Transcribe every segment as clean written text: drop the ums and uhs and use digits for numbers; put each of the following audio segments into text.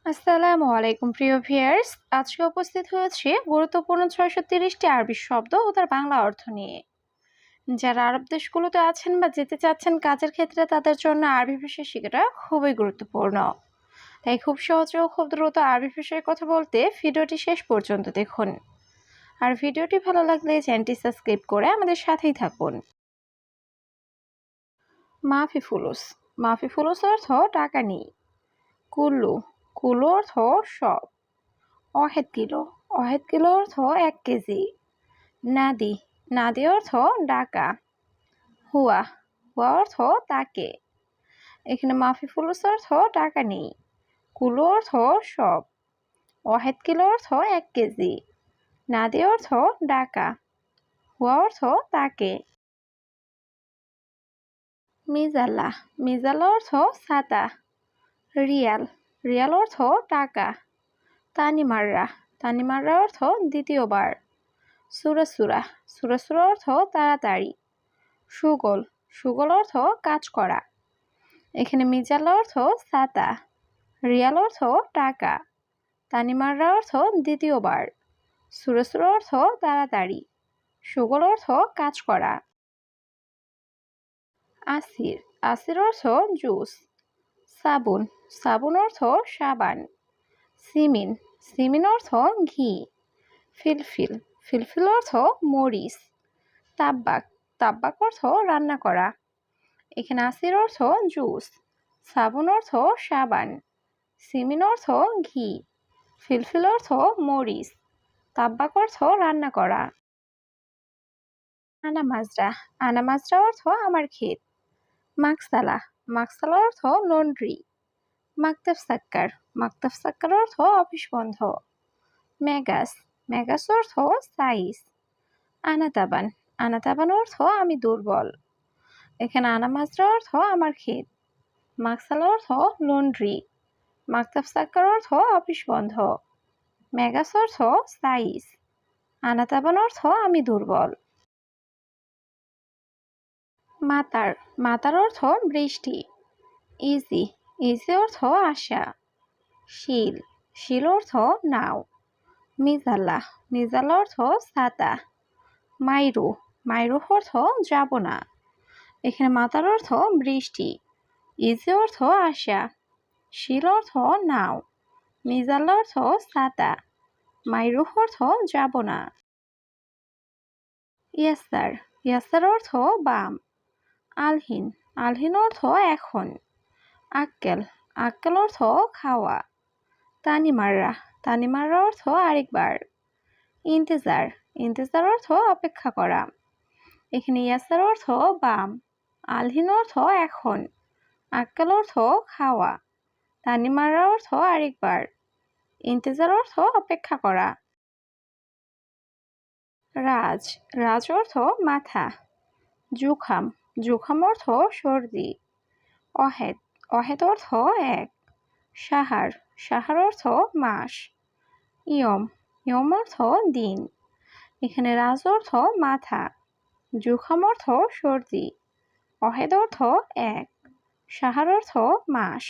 আসসালামু আলাইকুম প্রিয় ভিউয়ার্স। আজকে উপস্থিত হয়েছে গুরুত্বপূর্ণ 630টি আরবি শব্দ ও তার বাংলা অর্থ নিয়ে। যারা আরব দেশগুলোতে আছেন বা যেতে চাচ্ছেন কাজের ক্ষেত্রে তাদের জন্য আরবি ভাষা শেখাটা খুবই গুরুত্বপূর্ণ। তাই খুব সহজে ও খুব দ্রুত আরবি ভাষায় কথা বলতে ভিডিওটি শেষ পর্যন্ত দেখুন। আর ভিডিওটি ভালো লাগলে চ্যানেলটি সাবস্ক্রাইব করে আমাদের সাথেই থাকুন। মাফি ফুলুস। মাফি ফুলুস অর্থ টাকা নেই। কুল্লু। কুল্লু অর্থ সব। অহেদ কিলো। অহেদ কিলো অর্থ 1 কেজি। নাদি। নাদি অর্থ ডাকা। হুয়া। হুয়া অর্থ তাকে। এখানে মাফি ফুলুস অর্থ টাকা নেই। কুলো অর্থ সব। অহেদ কিলো অর্থ 1 কেজি। নাদি অর্থ ডাকা। হুয়া অর্থ তাকে। মিজাল্লা। মিজাল্লা অর্থ ছাতা। রিয়াল। রিয়াল অর্থ টাকা। তানিমাররা। তানিমাররা অর্থ দ্বিতীয়বার। সুরাসুরা। সুরাসুরা অর্থ তাড়াতাড়ি। সুগল। সুগল অর্থ কাজ করা। এখানে মিজাল্লা অর্থ ছাতা। রিয়াল অর্থ টাকা। তানিমাররা অর্থ দ্বিতীয়বার। সুরাসুরা অর্থ তাড়াতাড়ি। সুগল অর্থ কাজ করা। আসির। আসির অর্থ জুস। সাবুন। সাবুন অর্থ সাবান। সিমিন। সিমিন অর্থ ঘি। ফিলফিল। ফিলফিল অর্থ মরিচ। তাব্বাক। তাব্বাক অর্থ রান্না করা। এখানে আসির অর্থ জুস। সাবুন অর্থ সাবান। সিমিন অর্থ ঘি। ফিলফিল অর্থ মরিচ। তাব্বাক অর্থ রান্না করা। আনা মাজরা। আনা মাজরা অর্থ আমার ক্ষেত। মাকসালা। মাকসালা অর্থ লন্ড্রি। মাকতাব সাক্কার। মাকতাব সাক্কার অর্থ অফিস বন্ধ। মেগাস। মেগাস অর্থ সাইজ। আনাতাবান। আনাতাবান অর্থ আমি দুর্বল। এখানে আনা মাজরা অর্থ আমার ক্ষেত। মাকসালা অর্থ লন্ড্রি। মাকতাব সাক্কার অর্থ অফিস বন্ধ। মেগাস অর্থ সাইজ। আনাতাবান অর্থ আমি দুর্বল। মাতার। মাতার অর্থ বৃষ্টি। ইজি। ইজি অর্থ আশা। শিল। শিল অর্থ নাও। মিজাল্লা। মিজাল্লা অর্থ ছাতা। মাইরু। মাইরু অর্থ যাব না। এখানে মাতার অর্থ বৃষ্টি। ইজি অর্থ আশা। শিল অর্থ নাও। মিজাল্লা অর্থ ছাতা। মাইরু অর্থ যাব না। ইয়াসার। ইয়াসার অর্থ বাম। আলহিন। আলহিন অর্থ এখন। আক্কেল। আক্কেল অর্থ খাওয়া। তানিমাররা। তানিমাররা অর্থ আরেকবার। ইন্তেজার। ইন্তেজার অর্থ অপেক্ষা করা। এখানে ইয়াসার অর্থ বাম। আলহিন অর্থ এখন। আক্কেল অর্থ খাওয়া। তানিমাররা অর্থ আরেকবার। ইন্তেজার অর্থ অপেক্ষা করা। রাজ। রাজ অর্থ মাথা। জুখাম। জুখাম অর্থ সর্দি। অহেদ। অহেদ অর্থ 1। সাহার। সাহার অর্থ মাস। ইয়ম। ইয়ম অর্থ দিন। এখানে রাজ অর্থ মাথা। জুখাম অর্থ সর্দি। অহেদ অর্থ 1। সাহার অর্থ মাস।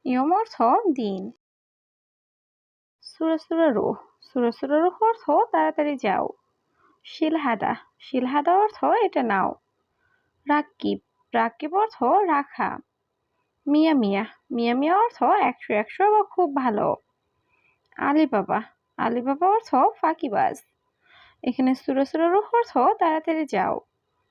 ইয়ম অর্থ দিন। সুরাসুরা রুহ। সুরাসুরা রুহ অর্থ তাড়াতাড়ি যাও। শিলহাদা। শিলহাদা অর্থ এটা নাও। রাক্কিব। রাক্কিব অর্থ রাখা। মিয়া মিয়া। মিয়া মিয়া অর্থ 100 100 বা খুব ভালো। আলিবাবা। আলিবাবা অর্থ ফাঁকিবাজ। এখানে সুরাসুরা রুহ অর্থ তাড়াতাড়ি যাও।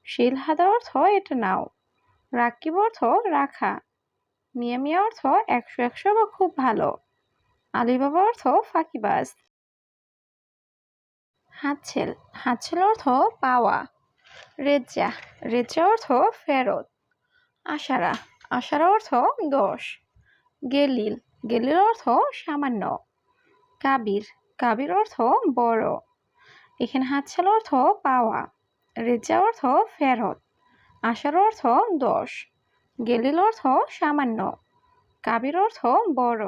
শিলহাদা অর্থ এটা নাও। রাক্কিব অর্থ রাখা। মিয়া মিয়া অর্থ 100 100 বা খুব ভালো। আলিবাবা অর্থ ফাঁকিবাজ। হাতছেল। হাতছেল অর্থ পাওয়া। রেজ্জা। রেজ্জা অর্থ ফেরত। আশারা। আশারা অর্থ 10। গেলিল। গেলিল অর্থ সামান্য। কাবির। কাবির অর্থ বড়। এখানে হাতছেল অর্থ পাওয়া। রেজ্জা অর্থ ফেরত। আশার অর্থ 10। গেলিল অর্থ সামান্য। কাবির অর্থ বড়।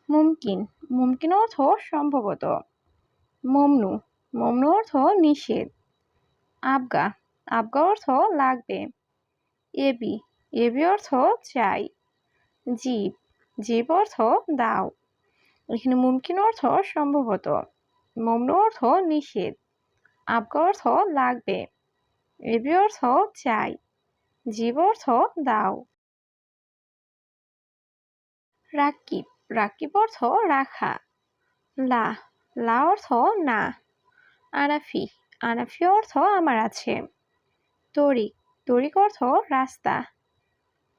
মুমকিন। মুমকিন অর্থ সম্ভবত। মমনু। মমনু অর্থ নিষেধ। আবগা। আবগা অর্থ লাগবে। এবি। এবি অর্থ চাই। জীব। জীব অর্থ দাও। এখানে মুমকিন অর্থ সম্ভবত, মমনু অর্থ নিষেধ, আবগা অর্থ লাগবে, এবি অর্থ চাই, জীব অর্থ দাও। রাকিব, রাকিব অর্থ রাখা। লা, লা অর্থ না। আনাফি, আনাফি অর্থ আমার আছে। তরিক, তরিক অর্থ রাস্তা।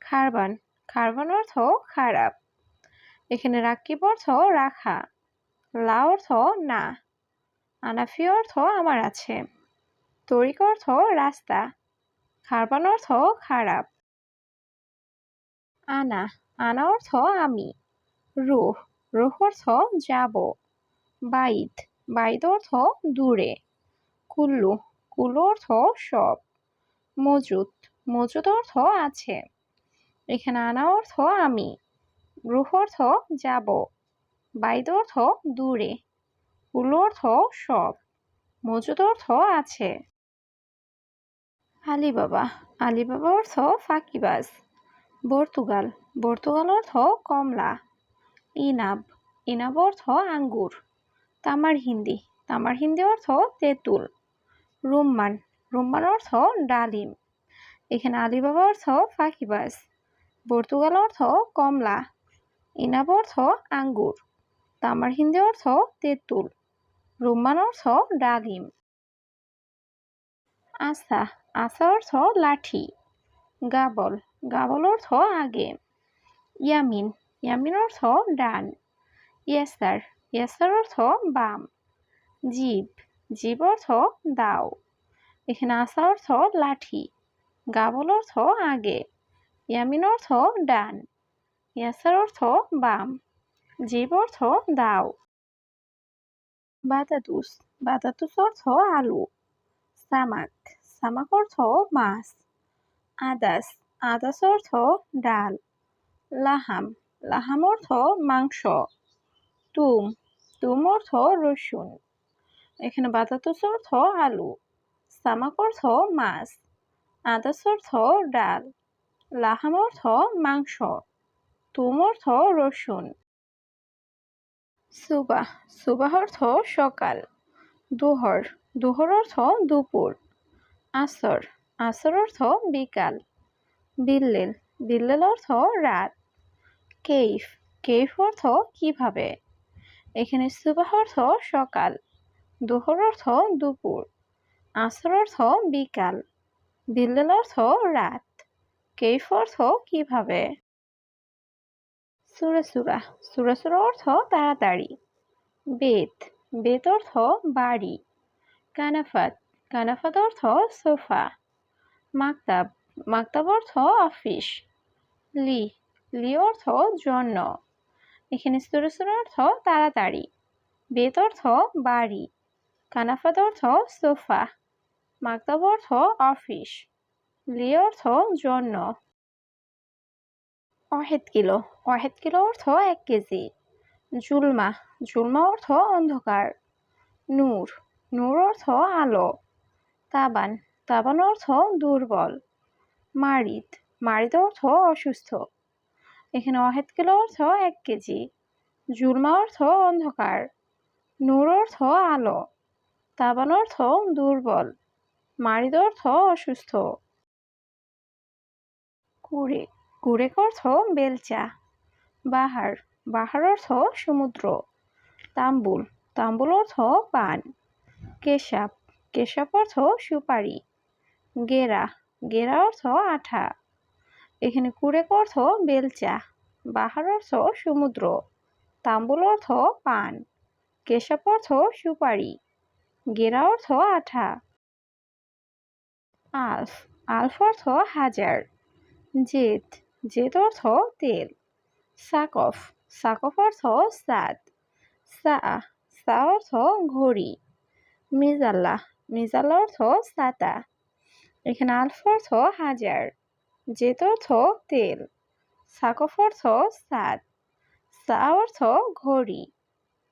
খারবান, খারবান অর্থ খারাপ। এখানে রাকিব অর্থ রাখা, লা অর্থ না, আনাফি অর্থ আমার আছে, তরিক অর্থ রাস্তা, খারবান অর্থ খারাপ। আনা, আনা অর্থ আমি। রুহ, রুহ অর্থ যাব। বাইত, বাইত অর্থ দূরে। কুল্লু, কুল্লু অর্থ সব। মজুদ, মজুদ অর্থ আছে। এখানে আনা অর্থ আমি, রুহ অর্থ যাব, বাইত অর্থ দূরে, কুল্লু অর্থ সব, মজুদ অর্থ আছে। আলিবাবা, আলিবাবা অর্থ ফাঁকিবাজ। পর্তুগাল, পর্তুগাল অর্থ কমলা। ইনাব, ইনাব অর্থ আঙ্গুর। তামার হিন্দি, তামার হিন্দি অর্থ তেঁতুল। রুম্মান, রুম্মান অর্থ ডালিম। এখানে আলিবাবা অর্থ ফাঁকিবাজ, পর্তুগাল অর্থ কমলা, ইনাব অর্থ আঙ্গুর, তামার হিন্দি অর্থ তেঁতুল, রুম্মান অর্থ ডালিম। আসা, আসা অর্থ লাঠি। গাবল, গাবল অর্থ আগে। ইয়ামিন, ইয়ামিন অর্থ ডান। ইয়েসার, ইয়েসার অর্থ বাম। জিব, জিব অর্থ দাও। এখানে আসা অর্থ লাঠি, গাবল অর্থ আগে, ইয়ামিন অর্থ ডান, ইয়াসার অর্থ বাম, জিব অর্থ দাও। বাতাতুস, বাতাতুস অর্থ আলু। সামাক, সামাক অর্থ মাছ। আদাস, আদাস অর্থ ডাল। লাহাম, লাহাম অর্থ মাংস। তুম, তুম অর্থ রসুন। এখানে বাতাতুস অর্থ আলু, সামাক অর্থ মাছ, আদাস অর্থ ডাল, লাহাম অর্থ মাংস, তুম অর্থ রসুন। সুবাহ, সুবাহ অর্থ সকাল। দুহর, দুহর অর্থ দুপুর। আসর, আসর অর্থ বিকাল। বিল্লেল, বিল্লেল অর্থ রাত। কেইফ, কেইফ অর্থ কিভাবে। এখানে সুবাহ অর্থ সকাল, দুহর অর্থ দুপুর, আসর অর্থ বিকাল, বিল্লেল অর্থ রাত, কেইফ অর্থ কিভাবে। সুরা সুরা, সুরা সুরা অর্থ তাড়াতাড়ি। বেত, বেত অর্থ বাড়ি। কানাফাত, কানাফাত অর্থ সোফা। মাকতাব, মাকতাব অর্থ অফিস। লি, লি অর্থ জন্য। এখানে সুরা সুরা অর্থ তাড়াতাড়ি, বেত অর্থ বাড়ি, কানাফাত অর্থ সোফা, মাকতাব অর্থ অফিস, লি অর্থ জন্য। ওয়াহেদ কিলো, ওয়াহেদ কিলো অর্থ 1 কেজি। জুলমা, জুলমা অর্থ অন্ধকার। নূর, নূর অর্থ আলো। তাবান, তাবান অর্থ দুর্বল। মারিদ, মারিদ অর্থ অসুস্থ। এখানে ওয়াহেদ কিলো অর্থ 1 কেজি, জুলমা অর্থ অন্ধকার, নূর অর্থ আলো, তাবান অর্থ দুর্বল, মারিদ অর্থ অসুস্থ। কুরেক, কুরেক অর্থ বেলচা। বাহার, বাহার অর্থ সমুদ্র। তাম্বুল, তাম্বুল অর্থ পান। কেশাব, কেশাব অর্থ সুপারি। গেরা, গেরা অর্থ আঠা। এখানে কুরেক অর্থ বেলচা, বাহার অর্থ সমুদ্র, তাম্বুল অর্থ পান, কেশাব অর্থ সুপারি, গেরা অর্থ আঠা। আলফ, আলফ অর্থ হাজার। জেদ, জেদ অর্থ তেল। সাকফ, সাকফ অর্থ সাদ। সা, সা অর্থ ঘড়ি। মিজাল্লা, মিজাল্লা অর্থ ছাতা। এখানে আলফ অর্থ হাজার, জেদ অর্থ তেল, সাকফ অর্থ সাদ, সা অর্থ ঘড়ি,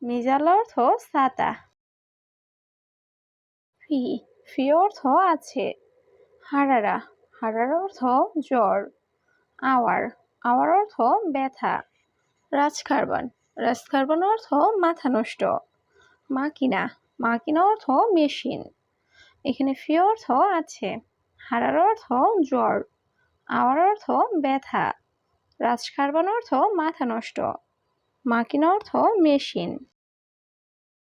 মিজাল্লা অর্থ ছাতা। ফি, ফি অর্থ আছে। হারারা, হারারা অর্থ জ্বর। আওয়ার, আওয়ার অর্থ ব্যথা। রাজকার্বন। রাজকার্বন অর্থ মাথা নষ্ট। মাকিনা। মাকিনা অর্থ মেশিন। এখানে ফি অর্থ আছে। হারার অর্থ জ্বর। আওয়ার অর্থ ব্যথা। রাজকার্বন অর্থ মাথা নষ্ট। মাকিনা অর্থ মেশিন।